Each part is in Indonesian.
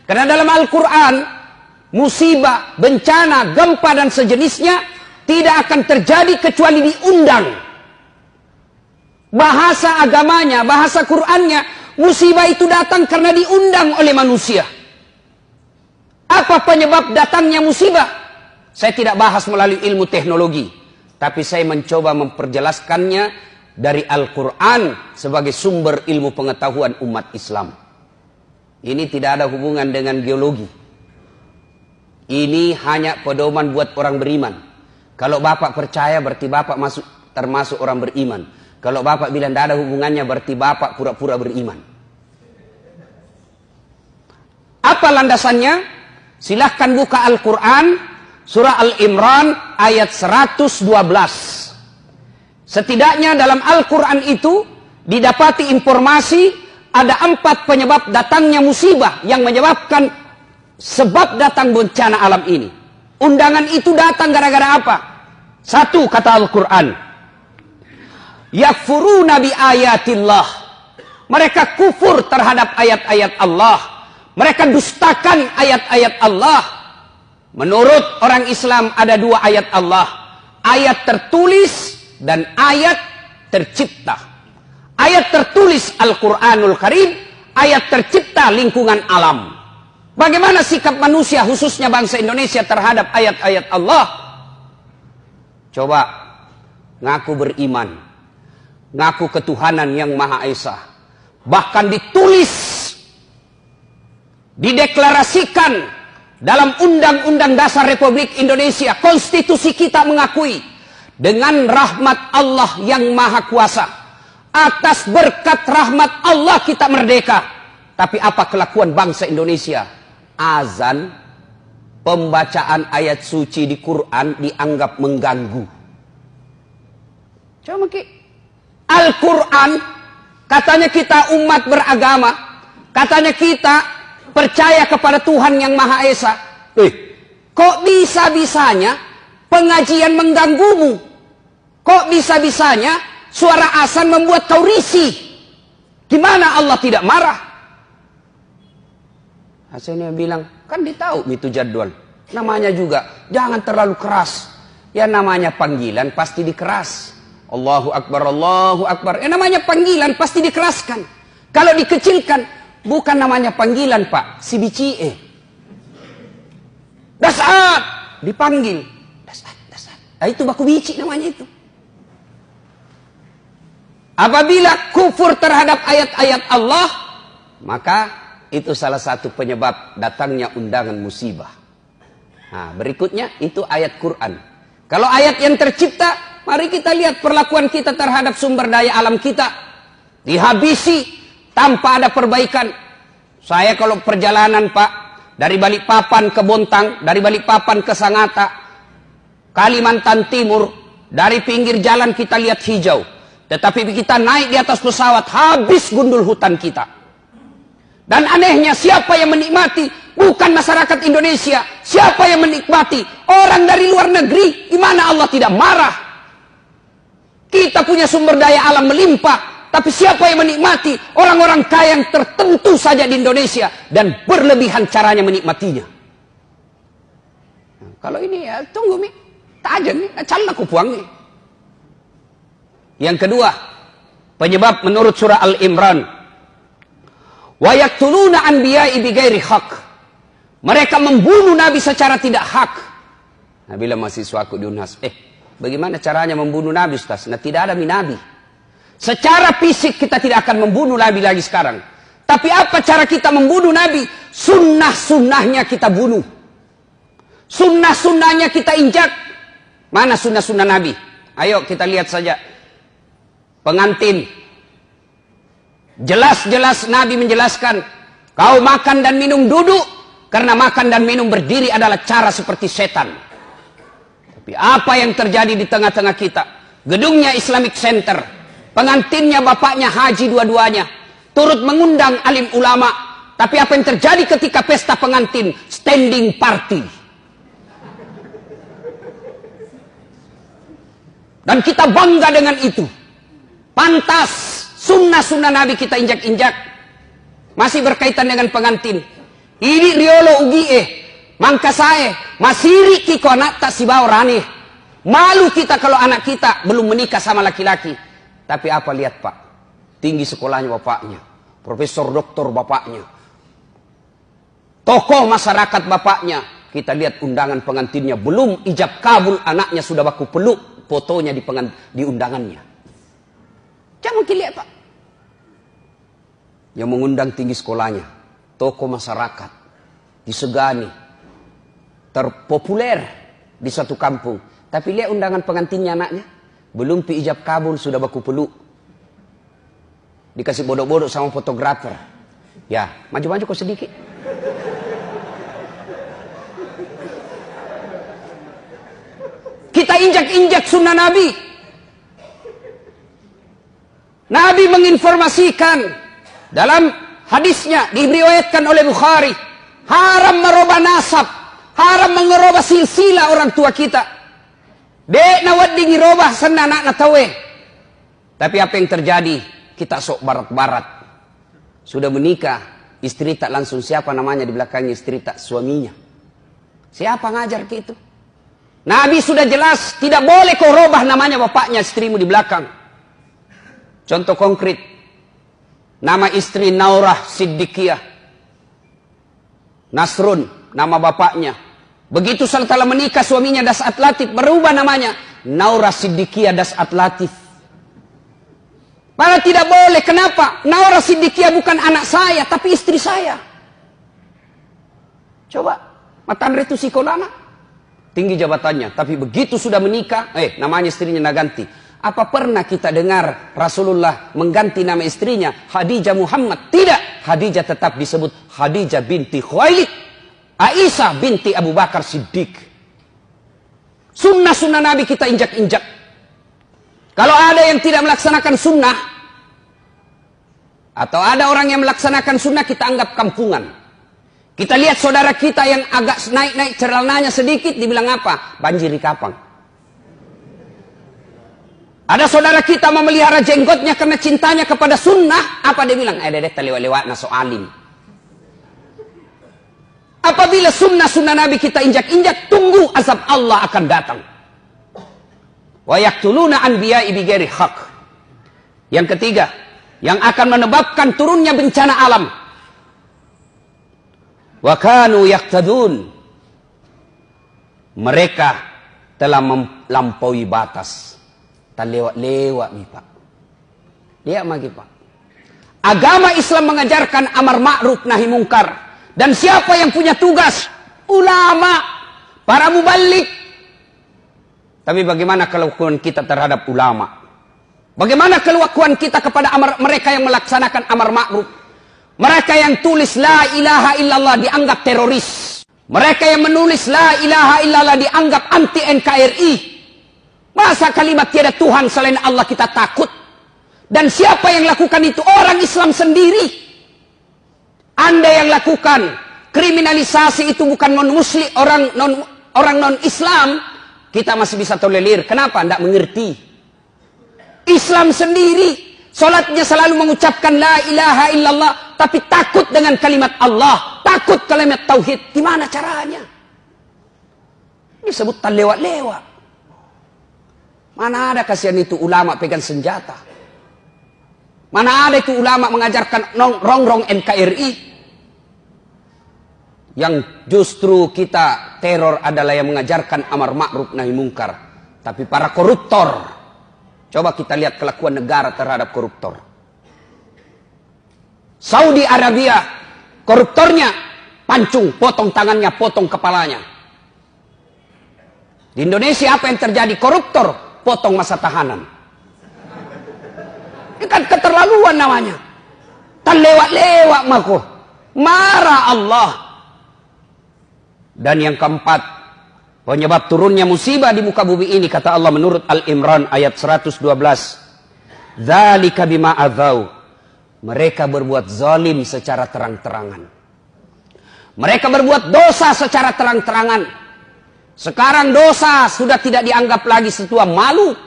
Karena dalam Al-Quran, musibah, bencana, gempa dan sejenisnya tidak akan terjadi kecuali diundang. Bahasa agamanya, bahasa Qur'annya, musibah itu datang karena diundang oleh manusia. Apa penyebab datangnya musibah? Saya tidak bahas melalui ilmu teknologi, tapi saya mencoba memperjelaskannya dari Al-Quran sebagai sumber ilmu pengetahuan umat Islam. Ini tidak ada hubungan dengan geologi. Ini hanya pedoman buat orang beriman. Kalau Bapak percaya berarti Bapak termasuk orang beriman. Kalau Bapak bilang tidak ada hubungannya berarti Bapak pura-pura beriman. Apa landasannya? Silahkan buka Al-Quran, surah Al-Imran ayat 112. Setidaknya dalam Al-Quran itu didapati informasi ada 4 penyebab datangnya musibah yang menyebabkan sebab datang bencana alam ini. Undangan itu datang gara-gara apa? 1, kata Al-Quran, yakfuruna bi ayatillah. Mereka kufur terhadap ayat-ayat Allah. Mereka dustakan ayat-ayat Allah. Menurut orang Islam ada 2 ayat Allah. Ayat tertulis dan ayat tercipta. Ayat tertulis Al-Quranul Karim. Ayat tercipta lingkungan alam. Bagaimana sikap manusia khususnya bangsa Indonesia terhadap ayat-ayat Allah? Coba ngaku beriman. Ngaku ketuhanan yang Maha Esa. Bahkan ditulis, dideklarasikan dalam Undang-Undang Dasar Republik Indonesia. Konstitusi kita mengakui dengan rahmat Allah yang Maha Kuasa. Atas berkat rahmat Allah kita merdeka. Tapi apa kelakuan bangsa Indonesia? Azan, pembacaan ayat suci di Quran dianggap mengganggu. Coba Al-Quran, katanya kita umat beragama, katanya kita percaya kepada Tuhan yang Maha Esa. Kok bisa-bisanya pengajian mengganggumu? Kok bisa-bisanya suara azan membuat kau risih? Gimana Allah tidak marah? Hasilnya bilang, kan ditahu itu jadwal. Namanya juga, jangan terlalu keras. Ya namanya panggilan pasti dikeras. Allahu Akbar, Allahu Akbar. Namanya panggilan pasti dikeraskan. Kalau dikecilkan, bukan namanya panggilan Pak, si bicie. Dasat, dipanggil. Dasat, dasat. Nah, itu baku bici namanya itu. Apabila kufur terhadap ayat-ayat Allah, maka itu salah satu penyebab datangnya undangan musibah. Nah, berikutnya itu ayat Quran. Kalau ayat yang tercipta, mari kita lihat perlakuan kita terhadap sumber daya alam kita. Dihabisi tanpa ada perbaikan. Saya kalau perjalanan Pak, dari Balikpapan ke Bontang, dari Balikpapan ke Sangatta, Kalimantan Timur, dari pinggir jalan kita lihat hijau. Tetapi kita naik di atas pesawat, habis gundul hutan kita. Dan anehnya siapa yang menikmati? Bukan masyarakat Indonesia. Siapa yang menikmati? Orang dari luar negeri. Gimana Allah tidak marah? Kita punya sumber daya alam melimpah. Tapi siapa yang menikmati? Orang-orang kaya yang tertentu saja di Indonesia. Dan berlebihan caranya menikmatinya. Nah, kalau ini ya tunggu mi. Tajam mi. Calon aku puang mi. Yang kedua. Penyebab menurut surah Al-Imran. Wa yaqtuluna anbiya'i bighairi haq. Mereka membunuh Nabi secara tidak hak. Nah, bila mahasiswaku di Unhas, bagaimana caranya membunuh Nabi, Ustaz? Nah, tidak ada Nabi. Secara fisik kita tidak akan membunuh Nabi lagi sekarang. Tapi apa cara kita membunuh Nabi? Sunnah-sunnahnya kita bunuh. Sunnah-sunnahnya kita injak. Mana sunnah-sunnah Nabi? Ayo kita lihat saja. Pengantin. Jelas-jelas Nabi menjelaskan, kau makan dan minum duduk, karena makan dan minum berdiri adalah cara seperti setan. Tapi apa yang terjadi di tengah-tengah kita? Gedungnya Islamic Center, pengantinnya bapaknya haji dua-duanya, turut mengundang alim ulama. Tapi apa yang terjadi ketika pesta pengantin? Standing party. Dan kita bangga dengan itu. Pantas sunnah-sunnah Nabi kita injak-injak. Masih berkaitan dengan pengantin. Ini riolo ugie, mangka saya masiri kiko anak tak si rane. Malu kita kalau anak kita belum menikah sama laki-laki. Tapi apa lihat Pak, tinggi sekolahnya bapaknya, profesor doktor bapaknya, tokoh masyarakat bapaknya. Kita lihat undangan pengantinnya, belum ijab kabul anaknya sudah baku peluk fotonya di undangannya. Jangan dilihat Pak. Yang mengundang tinggi sekolahnya, tokoh masyarakat, disegani, terpopuler di suatu kampung. Tapi lihat undangan pengantinnya anaknya, belum pi ijab kabul sudah baku peluk. Dikasih bodoh-bodoh sama fotografer. Ya, maju-maju kok sedikit. Kita injak-injak sunnah Nabi. Nabi menginformasikan dalam hadisnya diriwayatkan oleh Bukhari, haram merubah nasab, haram mengerubah silsilah orang tua kita. Dek nawad dingi robah sena anak natawe. Tapi apa yang terjadi? Kita sok barat-barat. Sudah menikah, istri tak langsung siapa namanya di belakangnya istri tak suaminya. Siapa ngajar ke itu? Nabi sudah jelas tidak boleh kau robah namanya bapaknya istrimu di belakang. Contoh konkret. Nama istri Naurah Siddiqiyah. Nasrun nama bapaknya. Begitu setelah menikah suaminya Das'at Latif berubah namanya Naurah Siddiqiyah Das'at Latif. Padahal tidak boleh. Kenapa? Naurah Siddiqiyah bukan anak saya tapi istri saya. Coba matan retu sikolana. Tinggi jabatannya, tapi begitu sudah menikah, namanya istrinya naganti. Apa pernah kita dengar Rasulullah mengganti nama istrinya Khadijah Muhammad? Tidak, Khadijah tetap disebut Khadijah binti Khuwailid, Aisyah binti Abu Bakar Siddiq. Sunnah-sunnah Nabi kita injak-injak. Kalau ada yang tidak melaksanakan sunnah, atau ada orang yang melaksanakan sunnah, kita anggap kampungan. Kita lihat saudara kita yang agak naik-naik celananya sedikit, dibilang apa? Banjiri kapang. Ada saudara kita memelihara jenggotnya karena cintanya kepada sunnah, apa dia bilang? Dede lewat-lewat na soalim. Apabila sunnah-sunnah Nabi kita injak-injak, tunggu azab Allah akan datang. Wa yaqtuluna anbiya'i bighairi haq. Yang ketiga, yang akan menyebabkan turunnya bencana alam. Wa kanu yaqtadun. Mereka telah melampaui batas. Tak lewat-lewat nih Pak. Lihat lagi Pak. Agama Islam mengajarkan amar ma'ruf nahi mungkar. Dan siapa yang punya tugas? Ulama, para muballigh. Tapi bagaimana kelakuan kita terhadap ulama? Bagaimana kelakuan kita kepada mereka yang melaksanakan amar ma'ruf? Mereka yang tulis la ilaha illallah dianggap teroris. Mereka yang menulis la ilaha illallah dianggap anti NKRI. Masa kalimat tiada Tuhan selain Allah kita takut? Dan siapa yang lakukan itu? Orang Islam sendiri. Anda yang lakukan kriminalisasi itu bukan non-muslim, orang non-Islam, kita masih bisa tolerir. Kenapa? Tidak mengerti. Islam sendiri salatnya selalu mengucapkan la ilaha illallah, tapi takut dengan kalimat Allah, takut kalimat tauhid. Gimana caranya? Disebut tak lewat-lewat. Mana ada kasihan itu ulama pegang senjata? Mana ada itu ulama mengajarkan rongrong NKRI? Yang justru kita teror adalah yang mengajarkan amar ma'ruf nahi mungkar. Tapi para koruptor. Coba kita lihat kelakuan negara terhadap koruptor. Saudi Arabia, koruptornya pancung, potong tangannya, potong kepalanya. Di Indonesia apa yang terjadi? Koruptor, potong masa tahanan. Ini kan keterlaluan namanya. Tak lewat-lewat mako. Marah Allah. Dan yang keempat, penyebab turunnya musibah di muka bumi ini, kata Allah menurut Al-Imran ayat 112. Dzalika bima adzau. Mereka berbuat zalim secara terang-terangan. Mereka berbuat dosa secara terang-terangan. Sekarang dosa sudah tidak dianggap lagi sesuatu malu.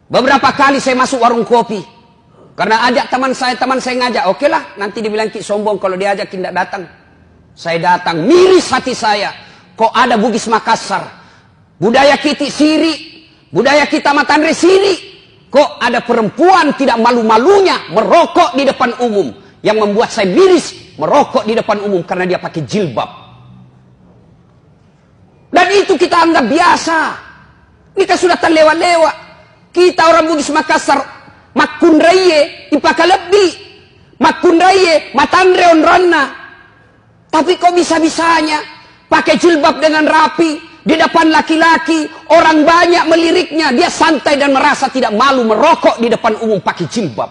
Beberapa kali saya masuk warung kopi. Karena ajak teman saya ngajak. Oke lah, nanti dibilang ki sombong kalau diajak tidak datang. Saya datang, miris hati saya. Kok ada Bugis Makassar, budaya kita siri, budaya kita Matandre siri. Kok ada perempuan tidak malu-malunya merokok di depan umum. Yang membuat saya miris, merokok di depan umum karena dia pakai jilbab. Dan itu kita anggap biasa. Ini kan sudah terlewat-lewat. Kita orang Bugis Makassar, makunraye, ipaka lebih. Makunraye, Matandre onronna. Tapi kok bisa-bisanya pakai jilbab dengan rapi di depan laki-laki, orang banyak meliriknya, dia santai dan merasa tidak malu merokok di depan umum pakai jilbab.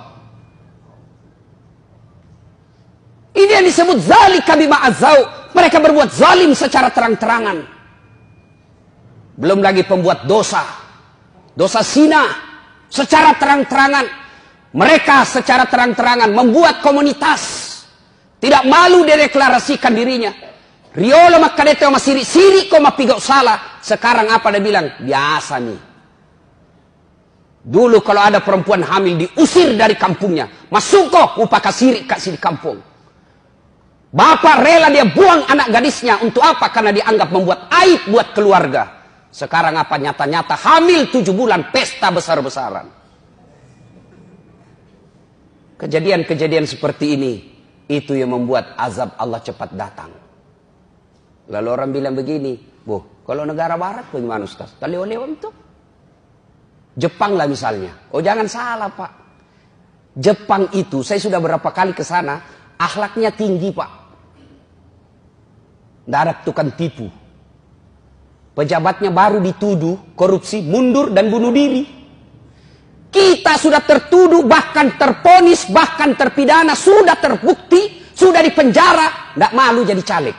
Ini yang disebut zalika bima azau. Mereka berbuat zalim secara terang-terangan. Belum lagi pembuat dosa, dosa zina secara terang-terangan. Mereka secara terang-terangan membuat komunitas. Tidak malu deklarasikan dirinya. Riolo makadete sama siri kok mapigau salah. Sekarang apa dia bilang? Biasa nih. Dulu kalau ada perempuan hamil diusir dari kampungnya. Masuk kok upaka siri kasih di kampung. Bapak rela dia buang anak gadisnya. Untuk apa? Karena dianggap membuat aib buat keluarga. Sekarang apa? Nyata-nyata hamil 7 bulan pesta besar-besaran. Kejadian-kejadian seperti ini. Itu yang membuat azab Allah cepat datang. Lalu orang bilang begini, kalau negara barat bagaimana Ustaz? Taleo-leo itu. Jepang lah misalnya. Oh jangan salah Pak. Jepang itu, saya sudah berapa kali ke sana, akhlaknya tinggi Pak. Tidak ada tukang tipu. Pejabatnya baru dituduh korupsi, mundur dan bunuh diri. Kita sudah tertuduh, bahkan terponis, bahkan terpidana, sudah terbukti, sudah dipenjara, tidak malu jadi caleg.